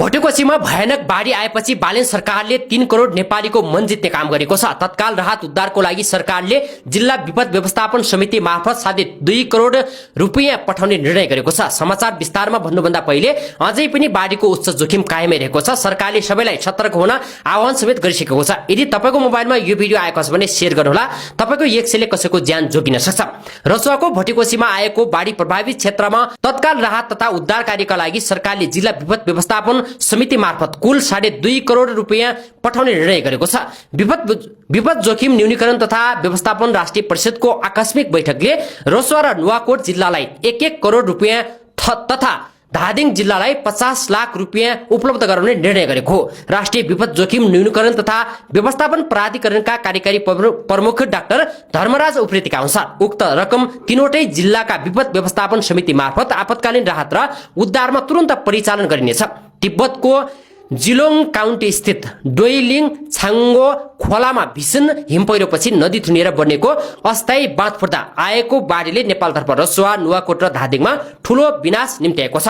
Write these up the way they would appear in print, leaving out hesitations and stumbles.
भोटेकोसीमा भयानक बाढी आएपछि बालेन सरकारले 3 करोड नेपालीको मन जित्ने काम गरेको छ। तत्काल राहत उद्धारको लागि सरकारले जिल्ला विपद व्यवस्थापन समिति मार्फत साढे 2 करोड रुपैयाँ पठाउने निर्णय गरेको छ। समाचार विस्तारमा भन्नुभन्दा पहिले अझै पनि बाढीको उच्च जोखिम कायमै रहेको छ। सरकारले सबैलाई सतर्क हुन आह्वान समेत गरिसकेको छ। यदि तपाईको मोबाइलमा यो भिडियो आएको छ भने शेयर गर्नुहोला। तपाईको एक सेलले कसैको ज्यान जोगिन सक्छ। रसुवाको भोटेकोसीमा आएको बाढी प्रभावित क्षेत्रमा तत्काल राहत तथा उद्धार कार्यका लागि सरकारले जिल्ला विपद व्यवस्थापन समिति मार्फत कुल साढे 2 करोड रुपैयाँ पठाउने निर्णय गरेको छ। विपद जोखिम न्यूनीकरण तथा व्यवस्थापन राष्ट्रिय परिषदको आकस्मिक बैठकले रसुवा र नुवाकोट जिल्लालाई 1-1 करोड रुपैयाँ तथा धादिङ जिल्लालाई 50 लाख रुपैयाँ उपलब्ध गराउने निर्णय गरेको हो। राष्ट्रिय विपद जोखिम न्यूनीकरण तथा व्यवस्थापन प्राधिकरणका कार्यकारी प्रमुख डाक्टर धर्मराज उप्रेतीका अनुसार उक्त रकम तीनवटै जिल्लाका विपद व्यवस्थापन समिति मार्फत आपतकालीन राहत र उद्धारमा तुरन्त परिचालन गरिनेछ। तिब्बतको जिलोङ काउन्टी स्थित डोइलिङ छाङ्गो खोलामा भीषण हिमपहिरोपछि नदी थुनिएर बनेको अस्थायी बाँध फुट्दा आएको बाढीले नेपालतर्फ रसुवा, नुवाकोट र धादिङमा ठूलो विनाश निम्त्याएको छ।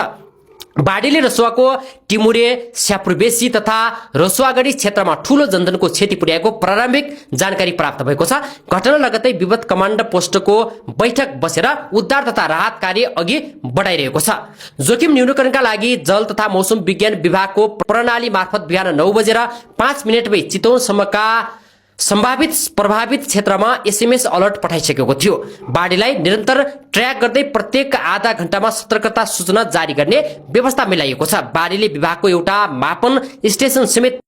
बाढीले रसुवाको टिमुरे, स्यापुरबेसी तथा रसुवागढी क्षेत्रमा ठूलो जनधनको क्षति पुर्याएको प्रारम्भिक जानकारी प्राप्त भएको छ। घटना लगत्तै विपद कमान्ड पोस्टको बैठक बसेर उद्धार तथा राहत कार्य अघि बढाइरहेको छ। जोखिम न्यूनीकरणका लागि जल तथा मौसम विज्ञान विभागको प्रणाली मार्फत बिहान 9 बजेर 5 मिनेटमै चितवनसम्मका सम्भावित प्रभावित क्षेत्रमा एसएमएस अलर्ट पठाइसकेको थियो। बाढीलाई निरन्तर ट्र्याक गर्दै प्रत्येक आधा घण्टामा सतर्कता सूचना जारी गर्ने व्यवस्था मिलाइएको छ। बाढीले विभागको एउटा मापन स्टेशन समेत